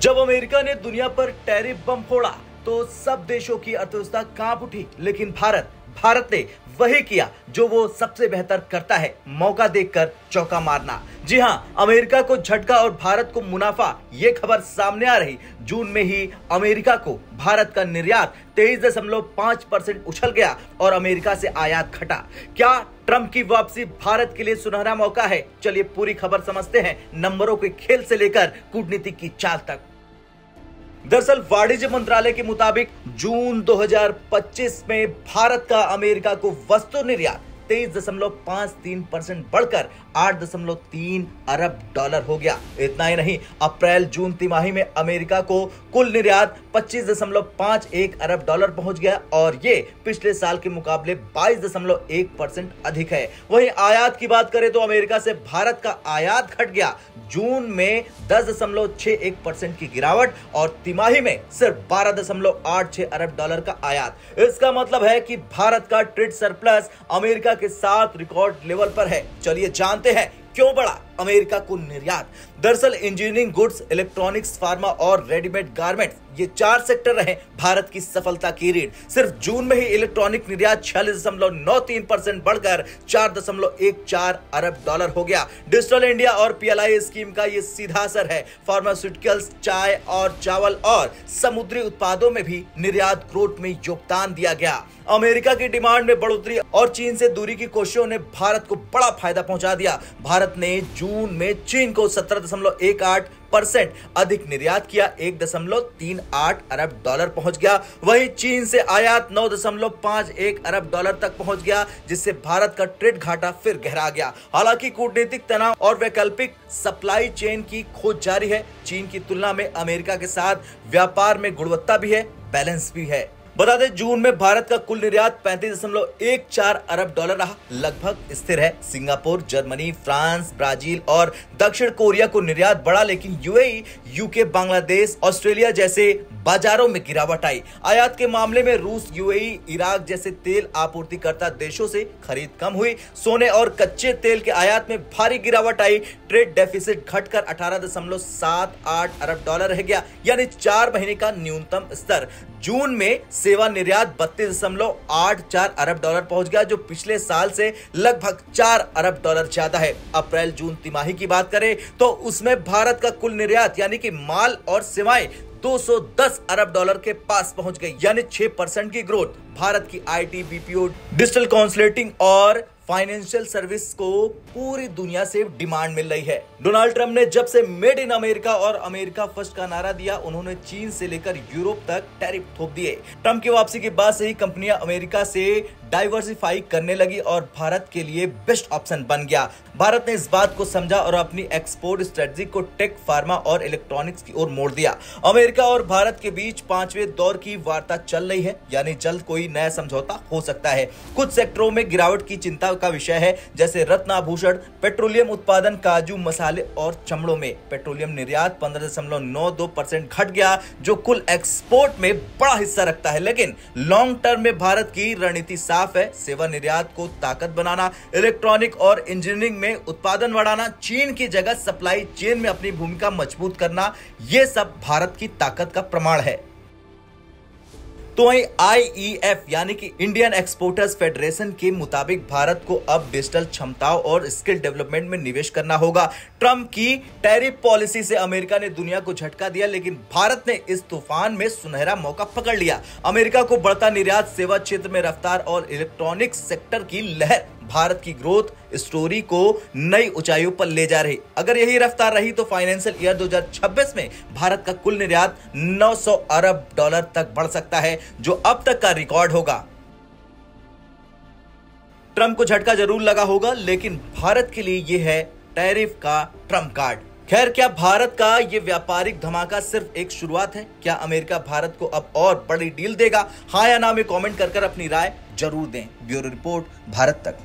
जब अमेरिका ने दुनिया पर टैरिफ बम फोड़ा तो सब देशों की अर्थव्यवस्था कांप उठी, लेकिन भारत ने वही किया जो वो सबसे बेहतर करता है, मौका देखकर चौका मारना। जी हां, अमेरिका को झटका और भारत को मुनाफा। ये खबर सामने आ रही। जून में ही अमेरिका को भारत का निर्यात 23.5% उछल गया और अमेरिका से आयात घटा। क्या ट्रंप की वापसी भारत के लिए सुनहरा मौका है? चलिए पूरी खबर समझते हैं, नंबरों के खेल से लेकर कूटनीति की चाल तक। दरअसल वाणिज्य मंत्रालय के मुताबिक जून 2025 में भारत का अमेरिका को वस्तु निर्यात 23.53% बढ़कर 8.3 अरब डॉलर हो गया। इतना ही नहीं, अप्रैल जून तिमाही में अमेरिका को कुल निर्यात 25.51 अरब डॉलर पहुंच गया और ये पिछले साल के मुकाबले 22.1% अधिक है। वहीं आयात की बात करें तो अमेरिका से भारत का आयात घट गया। जून में 10.61% की गिरावट और तिमाही में सिर्फ 12.86 अरब डॉलर का आयात। इसका मतलब है कि भारत का ट्रेड सरप्लस अमेरिका के साथ रिकॉर्ड लेवल पर है। चलिए जानते हैं क्यों बढ़ा अमेरिका को निर्यात। दरअसल इंजीनियरिंग गुड्स, इलेक्ट्रॉनिक्स, फार्मा और रेडीमेड गारमेंट्स, ये 4 सेक्टर रहे भारत की सफलता की रीढ़। सिर्फ जून में ही इलेक्ट्रॉनिक निर्यात 46.93% बढ़कर 4.14 अरब डॉलर हो गया। डिजिटल इंडिया और PLI स्कीम का ये सीधा असर है। फार्मास्यूटिकल्स, चाय और चावल और समुद्री उत्पादों में भी निर्यात ग्रोथ में योगदान दिया गया। अमेरिका की डिमांड में बढ़ोतरी और चीन से दूरी की कोशिशों ने भारत को बड़ा फायदा पहुंचा दिया। भारत ने जून में चीन को 17.18% अधिक निर्यात किया, 1.38 अरब डॉलर पहुंच गया। वहीं चीन से आयात 9.51 अरब डॉलर तक पहुंच गया, जिससे भारत का ट्रेड घाटा फिर गहरा गया। हालांकि कूटनीतिक तनाव और वैकल्पिक सप्लाई चेन की खोज जारी है। चीन की तुलना में अमेरिका के साथ व्यापार में गुणवत्ता भी है, बैलेंस भी है। बता दें, जून में भारत का कुल निर्यात 35.14 अरब डॉलर रहा, लगभग स्थिर है। सिंगापुर, जर्मनी, फ्रांस, ब्राजील और दक्षिण कोरिया को निर्यात बढ़ा, लेकिन UAE, UK, बांग्लादेश, ऑस्ट्रेलिया जैसे बाजारों में गिरावट आई। आयात के मामले में रूस, UAE, इराक जैसे तेल आपूर्तिकर्ता देशों से खरीद कम हुई। सोने और कच्चे तेल के आयात में भारी गिरावट आई। ट्रेड डेफिसिट घटकर 18.78 अरब डॉलर रह गया, यानी 4 महीने का न्यूनतम स्तर। जून में सेवा निर्यात 32.84 अरब डॉलर पहुंच गया, जो पिछले साल से लगभग 4 अरब डॉलर ज्यादा है। अप्रैल जून तिमाही की बात करें तो उसमें भारत का कुल निर्यात यानी कि माल और सेवाएं 210 अरब डॉलर के पास पहुंच गई, यानी 6% की ग्रोथ। भारत की IT, BPO, डिजिटल काउंसलिंग और फाइनेंशियल सर्विस को पूरी दुनिया से डिमांड मिल रही है। डोनाल्ड ट्रंप ने जब से मेड इन अमेरिका और अमेरिका फर्स्ट का नारा दिया, उन्होंने चीन से लेकर यूरोप तक टैरिफ थोप दिए। ट्रंप की वापसी के बाद से ही कंपनियां अमेरिका से डाइवर्सिफाई करने लगी और भारत के लिए बेस्ट ऑप्शन बन गया। भारत ने इस बात को समझा और अपनी एक्सपोर्ट स्ट्रेटजी को टेक, फार्मा और इलेक्ट्रॉनिक्स की ओर मोड़ दिया। अमेरिका और भारत के बीच 5वें दौर की वार्ता चल रही है, यानी जल्द कोई नया समझौता हो सकता है। कुछ सेक्टरों में गिरावट की चिंता का विषय है, जैसे रत्न आभूषण, पेट्रोलियम उत्पादन, काजू, मसाले और चमड़ों में पेट्रोलियम निर्यात 15.92% घट गया, जो कुल एक्सपोर्ट में बड़ा हिस्सा रखता है। लेकिन लॉन्ग टर्म में भारत की रणनीति साफ है, सेवा निर्यात को ताकत बनाना, इलेक्ट्रॉनिक और इंजीनियरिंग में उत्पादन बढ़ाना, चीन की जगह सप्लाई चेन में अपनी भूमिका मजबूत करना, यह सब भारत की ताकत का प्रमाण है। तो वहीं IEF यानी कि इंडियन एक्सपोर्टर्स फेडरेशन के मुताबिक भारत को अब डिजिटल क्षमताओं और स्किल डेवलपमेंट में निवेश करना होगा। ट्रंप की टैरिफ पॉलिसी से अमेरिका ने दुनिया को झटका दिया, लेकिन भारत ने इस तूफान में सुनहरा मौका पकड़ लिया। अमेरिका को बढ़ता निर्यात, सेवा क्षेत्र में रफ्तार और इलेक्ट्रॉनिक्स सेक्टर की लहर भारत की ग्रोथ स्टोरी को नई ऊंचाइयों पर ले जा रही। अगर यही रफ्तार रही तो फाइनेंशियल ईयर 2026 में भारत का कुल निर्यात 900 अरब डॉलर तक बढ़ सकता है, जो अब तक का रिकॉर्ड होगा। ट्रंप को झटका जरूर लगा होगा, लेकिन भारत के लिए यह है टैरिफ का ट्रम्प कार्ड। खैर, क्या भारत का ये व्यापारिक धमाका सिर्फ एक शुरुआत है? क्या अमेरिका भारत को अब और बड़ी डील देगा? हाँ या ना में कमेंट कर अपनी राय जरूर दें। ब्यूरो रिपोर्ट, भारत तक।